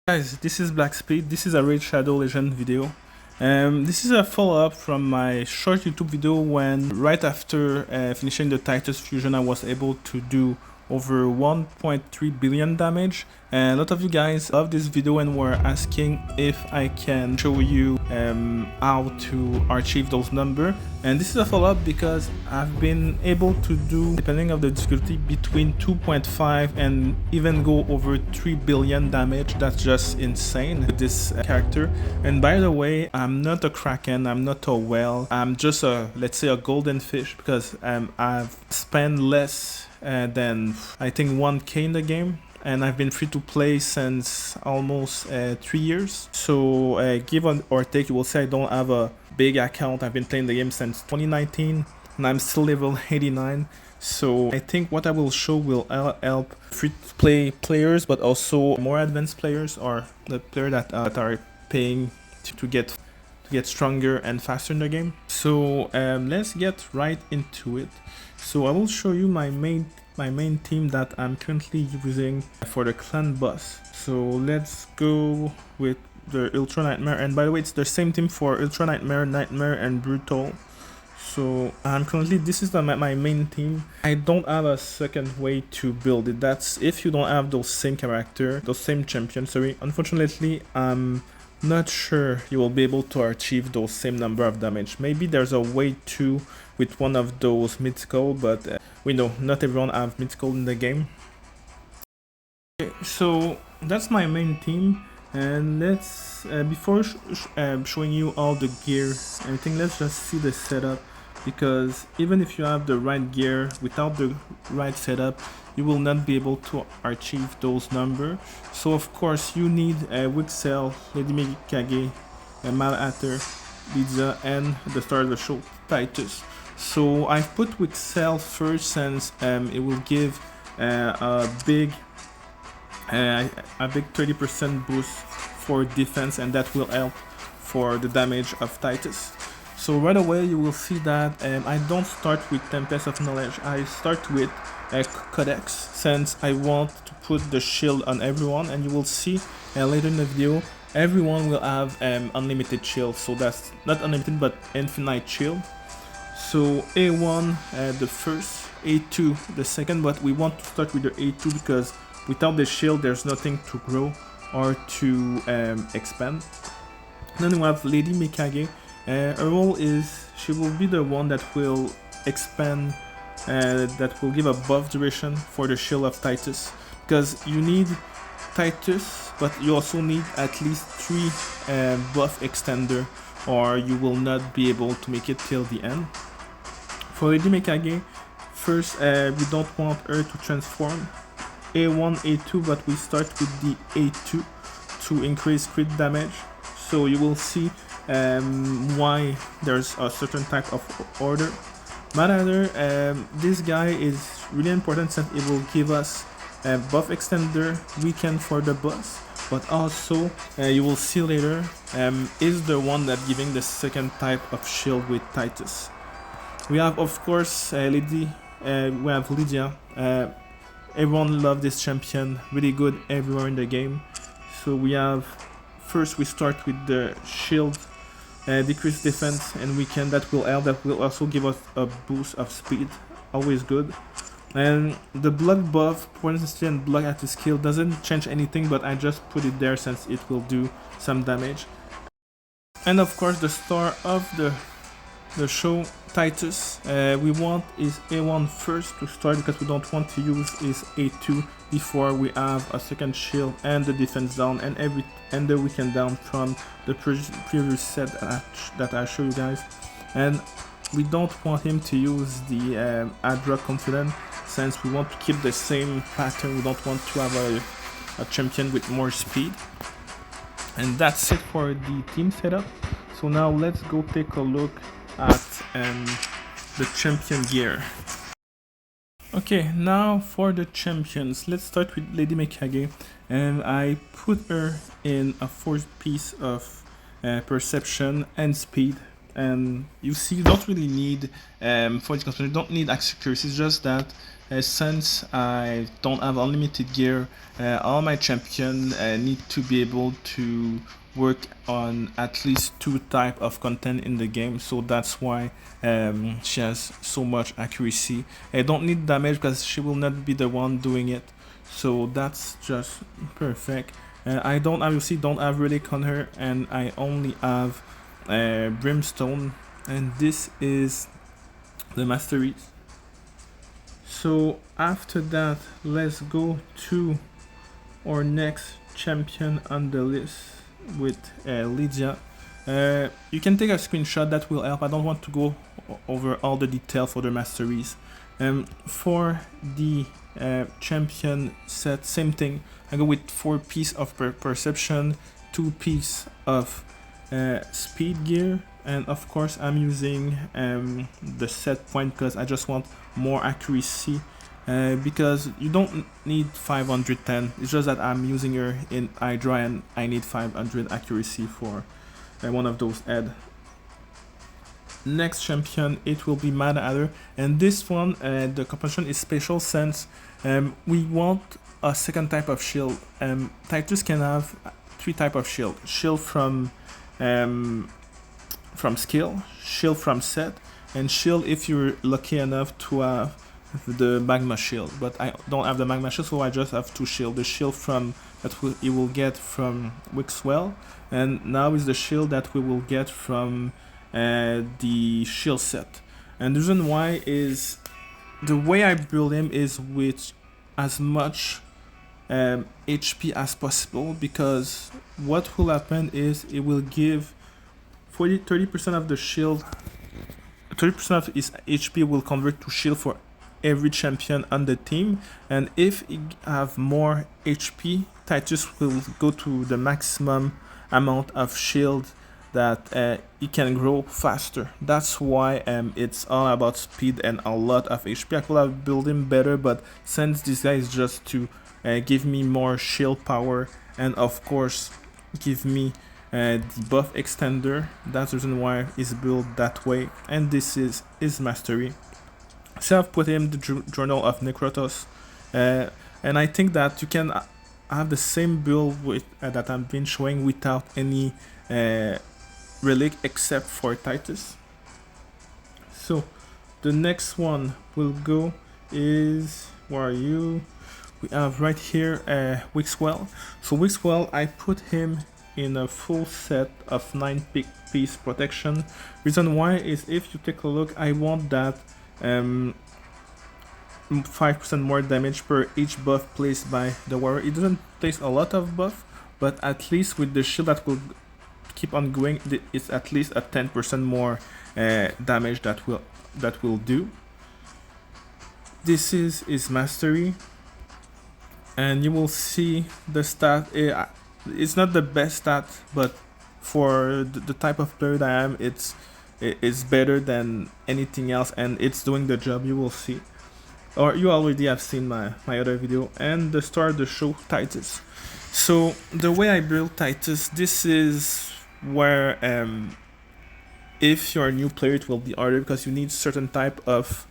Guys, this is Black Speed. This is a Raid Shadow Legend video. This is a follow-up from my short YouTube video when right after finishing the Titus fusion I was able to do over 1.3 billion damage, and a lot of you guys love this video and were asking if I can show you how to achieve those numbers. And this is a follow-up because I've been able to do, depending on the difficulty, between 2.5 and even go over 3 billion damage. That's just insane with this character. And by the way, I'm not a kraken, I'm not a whale, I'm just a, let's say, a golden fish, because I've spent less than I think 1k in the game, and I've been free to play since almost 3 years. So give or take, you will say I don't have a big account. I've been playing the game since 2019 and I'm still level 89. So I think what I will show will help free to play players, but also more advanced players, or the players that are paying to get stronger and faster in the game. So let's get right into it. So I will show you my main team that I'm currently using for the clan boss. So let's go with the Ultra Nightmare, and by the way, it's the same team for Ultra Nightmare, Nightmare, and Brutal. So I'm currently, this is my main team. I don't have a second way to build it. That's if you don't have those same character, those same champions. Sorry, unfortunately, I'm not sure you will be able to achieve those same number of damage. Maybe there's a way to with one of those mythical, but we know not everyone have mythical in the game. Okay, so that's my main team, and let's before showing you all the gear and everything, let's just see the setup, because even if you have the right gear, without the right setup you will not be able to achieve those numbers. So of course you need Wixwell, Lady Mikage, Malhatter, Lydia, and the star of the show, Titus. So I've put Wixwell first since it will give a big 30% boost for defense, and that will help for the damage of Titus. So right away you will see that I don't start with Tempest of Knowledge, I start with Codex, since I want to put the shield on everyone, and you will see later in the video everyone will have unlimited shield. So that's not unlimited but infinite shield. So A1 the first, A2 the second, but we want to start with the A2 because without the shield there's nothing to grow or to expand. Then we have Lady Mikage. Her role is she will be the one that will expand, that will give a buff duration for the shield of Titus, because you need Titus but you also need at least 3 buff extender, or you will not be able to make it till the end. For Lady Mikage, first we don't want her to transform A1, A2, but we start with the A2 to increase crit damage. So you will see why there's a certain type of order. Malhatter, this guy is really important since it will give us a buff extender, weaken for the boss, but also you will see later is the one that giving the second type of shield with Titus. We have of course we have Lydia. Everyone loves this champion, really good everywhere in the game. So we have, first we start with the shield, decrease defense and weaken, that will help, that will also give us a boost of speed, always good. And the block buff, potency and block at the skill doesn't change anything, but I just put it there since it will do some damage. And of course the star of the show, Titus, we want is A1 first to start, because we don't want to use is A2 before we have a second shield and the defense down and the weaken down from the previous set that I show you guys. And we don't want him to use the Hydra confident, since we want to keep the same pattern. We don't want to have a champion with more speed. And that's it for the team setup. So now let's go take a look at the champion gear. Okay, now for the champions, let's start with Lady Mikage, and I put her in a 4th piece of perception and speed. And you see, you don't really need for the construction, you don't need accuracy. It's just that since I don't have unlimited gear, all my champion need to be able to work on at least 2 type of content in the game, so that's why she has so much accuracy. I don't need damage because she will not be the one doing it, so that's just perfect. I don't obviously don't have relic on her, and I only have brimstone, and this is the masteries. So after that, let's go to our next champion on the list with Lydia. You can take a screenshot, that will help. I don't want to go over all the detail for the masteries. For the champion set, same thing. I go with 4 pieces of perception, 2 pieces of speed gear, and of course I'm using the set point because I just want more accuracy, because you don't need 510. It's just that I'm using her in Hydra and I need 500 accuracy for one of those head. Next champion, it will be Mad Hatter, and this one, the composition is special since we want a second type of shield. Titus can have 3 type of shield: shield from skill, shield from set, and shield if you're lucky enough to have the magma shield. But I don't have the magma shield, so I just have 2 shield. The shield from that you will get from Wixwell, and now is the shield that we will get from the shield set. And the reason why is the way I build him is with as much HP as possible, because what will happen is it will give 30% of the shield, 30% of his HP will convert to shield for every champion on the team, and if he have more HP, Titus will go to the maximum amount of shield that he can grow faster. That's why it's all about speed and a lot of HP. I could have built him better, but since this guy is just to give me more shield power and of course give me the buff extender, that's the reason why it's built that way. And this is his mastery. So I've put him the Journal of Necrotos, and I think that you can have the same build with that I've been showing without any relic except for Titus. So the next one we'll go is, where are you? We have right here Wixwell. So Wixwell, I put him in a full set of 9 piece protection. Reason why is, if you take a look, I want that 5% more damage per each buff placed by the warrior. It doesn't place a lot of buff, but at least with the shield that will keep on going, it's at least a 10% more damage that will do. This is his mastery, and you will see the stat. It's not the best stat, but for the type of player that I am, it's better than anything else, and it's doing the job. You will see, or you already have seen my other video. And the star of the show, Titus. So the way I build Titus, this is where if you're a new player, it will be harder because you need certain type of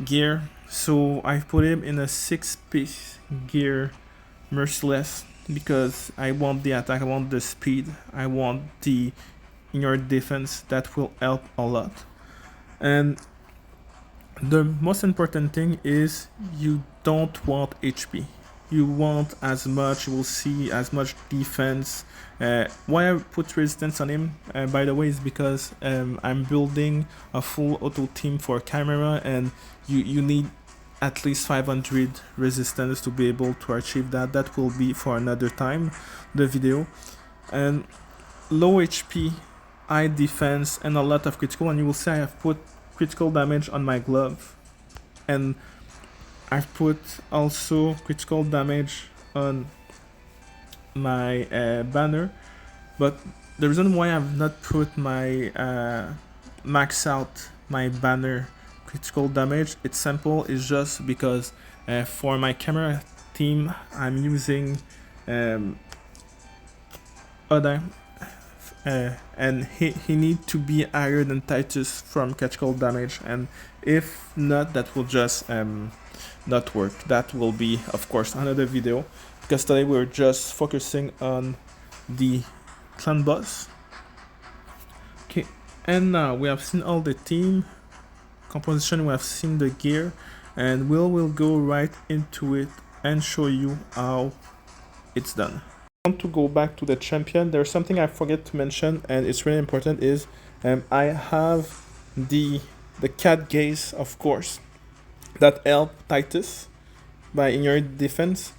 gear. So I put him in a 6-piece gear, merciless, because I want the attack, I want the speed, I want the inner defense. That will help a lot. And the most important thing is you don't want HP. You want as much, you will see, as much defense. Why I put resistance on him, by the way, is because I'm building a full auto team for chimera, and you need at least 500 resistance to be able to achieve that. That will be for another time, the video. And low HP, high defense, and a lot of critical. And you will see I have put critical damage on my glove, and I've put also critical damage on my banner. But the reason why I've not put my max out my banner critical damage, it's simple. It's just because for my camera team I'm using and he need to be higher than Titus from critical damage, and if not, that will just not work. That will be, of course, another video, because today we're just focusing on the clan boss. Okay, and now we have seen all the team composition, we have seen the gear, and we'll go right into it and show you how it's done. I want to go back to the champion. There's something I forget to mention, and it's really important, is I have the cat gaze, of course, that help Titus by in your defense.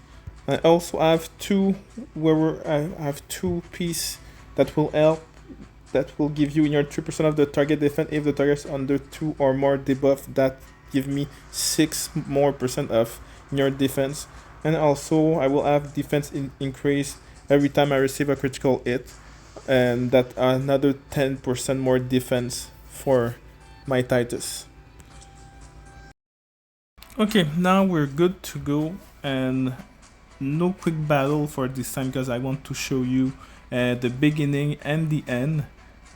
I also have two I have two piece that will help, that will give you in your 3% of the target defense if the target is under 2 or more debuff. That give me 6% more of in your defense. And also I will have defense increase every time I receive a critical hit, and that another 10% more defense for my Titus. Okay, now we're good to go, and no quick battle for this time, because I want to show you the beginning and the end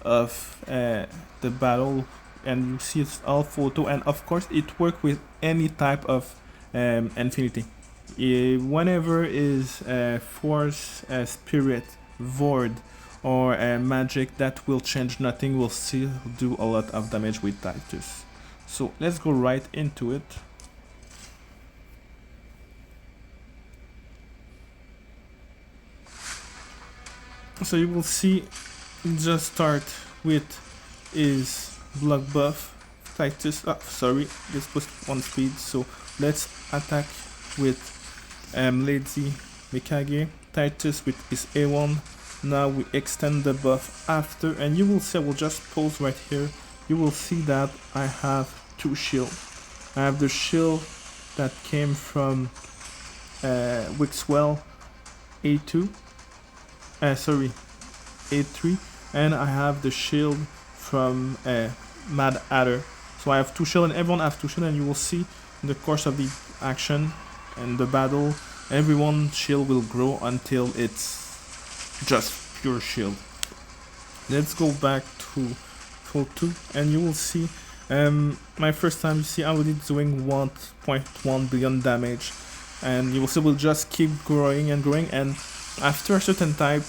of the battle, and you see it's all photo, and of course it works with any type of infinity. Whenever is force, spirit, void, or magic, that will change nothing, will still do a lot of damage with Titus. So let's go right into it. So you will see, just start with is block buff. Titus, sorry, this was on speed, so let's attack with Lady Mikage. Titus with his A1. Now we extend the buff after, and you will see, I will just pause right here. You will see that I have two shields. I have the shield that came from Wixwell A2. Sorry, A3, and I have the shield from Mad Hatter. So I have two shield, and everyone has two shield, and you will see in the course of the action and the battle, everyone's shield will grow until it's just pure shield. Let's go back to full 2, and you will see my first time, you see I'm already doing 1.1 billion damage, and you will see we'll just keep growing and growing, and after a certain type,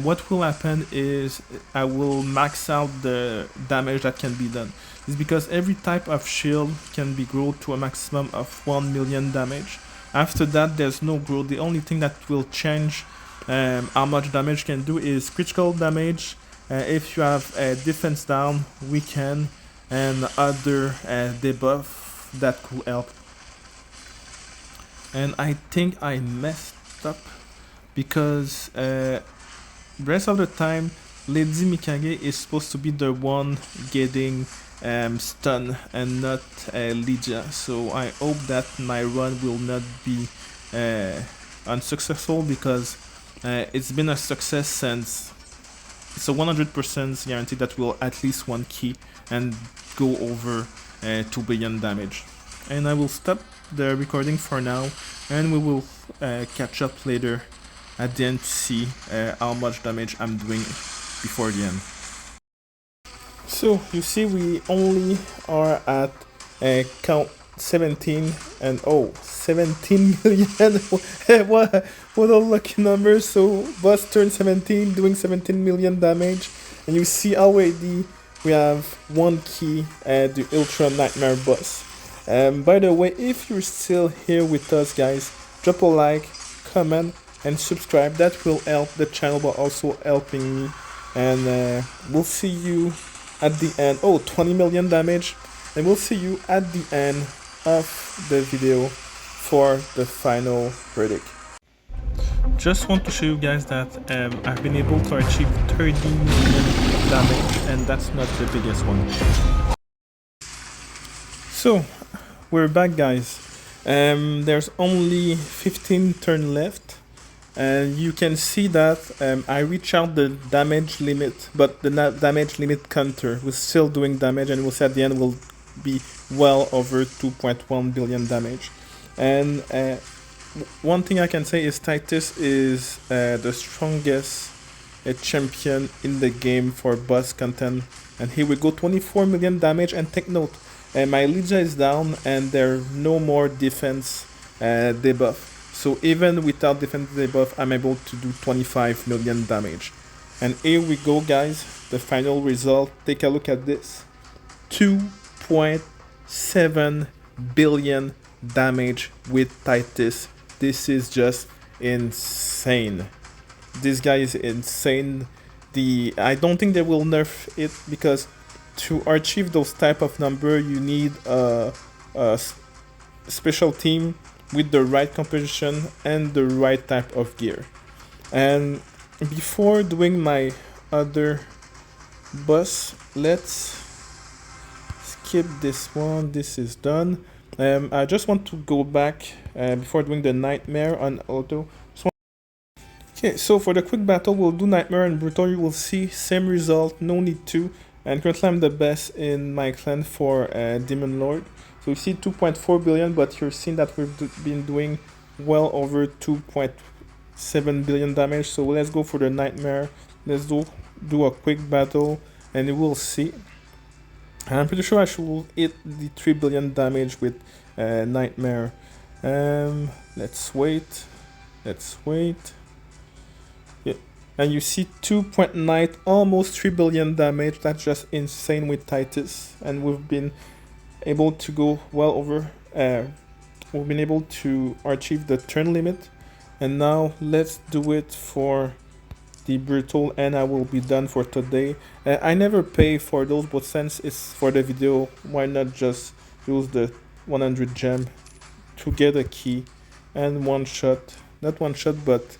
what will happen is I will max out the damage that can be done. It's because every type of shield can be grown to a maximum of 1 million damage. After that, there's no growth. The only thing that will change how much damage can do is critical damage. If you have defense down, weaken, and other debuff that could help. And I think I messed up, because rest of the time Lady Mikage is supposed to be the one getting stun and not Lydia, so I hope that my run will not be unsuccessful, because it's been a success since it's a 100% guarantee that will at least one key and go over 2 billion damage. And I will stop the recording for now, and we will catch up later at the end to see how much damage I'm doing before the end. So you see we only are at count 17, and 17 million. what a lucky number. So boss turn 17, doing 17 million damage, and you see already we have one key, the Ultra Nightmare boss. By the way, if you're still here with us, guys, drop a like, comment, and subscribe. That will help the channel, but also helping me. And we'll see you at the end. 20 million damage, and we'll see you at the end of the video for the final verdict. Just want to show you guys that I've been able to achieve 30 million damage, and that's not the biggest one. So we're back, guys. There's only 15 turns left, and you can see that I reach out the damage limit, but the damage limit counter was still doing damage, and we'll see at the end will be well over 2.1 billion damage. And one thing I can say is Titus is the strongest a champion in the game for boss content. And here we go, 24 million damage. And take note, my Lydia is down and there's no more defense debuff. So even without defense debuff, I'm able to do 25 million damage. And here we go, guys, the final result. Take a look at this. 2.7 billion damage with Titus. This is just insane. This guy is insane. I don't think they will nerf it, because to achieve those type of number you need a special team with the right composition and the right type of gear. And before doing my other boss, let's skip this one. This is done. I just want to go back before doing the nightmare on auto. Okay, so for the quick battle, we'll do nightmare and brutal. You will see same result, no need to. And currently I'm the best in my clan for Demon Lord. So you see 2.4 billion, but you're seeing that we've been doing well over 2.7 billion damage. So let's go for the nightmare. Let's do a quick battle and you will see. I'm pretty sure I should hit the 3 billion damage with nightmare. Let's wait. Yeah. And you see 2.9, almost 3 billion damage. That's just insane with Titus. And we've been able to go well over. We've been able to achieve the turn limit. And now let's do it for the brutal, and I will be done for today. I never pay for those, but since it's for the video, why not just use the 100 gem to get a key and one shot, not one shot, but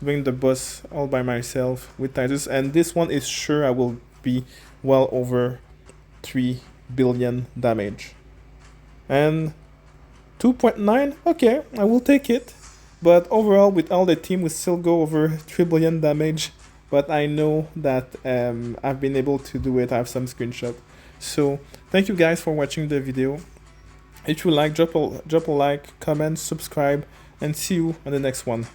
doing the boss all by myself with Titus. And this one is sure I will be well over 3 billion damage. And 2.9, okay, I will take it. But overall, with all the team, we still go over 3 billion damage. But I know that I've been able to do it. I have some screenshots. So thank you guys for watching the video. If you like, drop a like, comment, subscribe, and see you on the next one.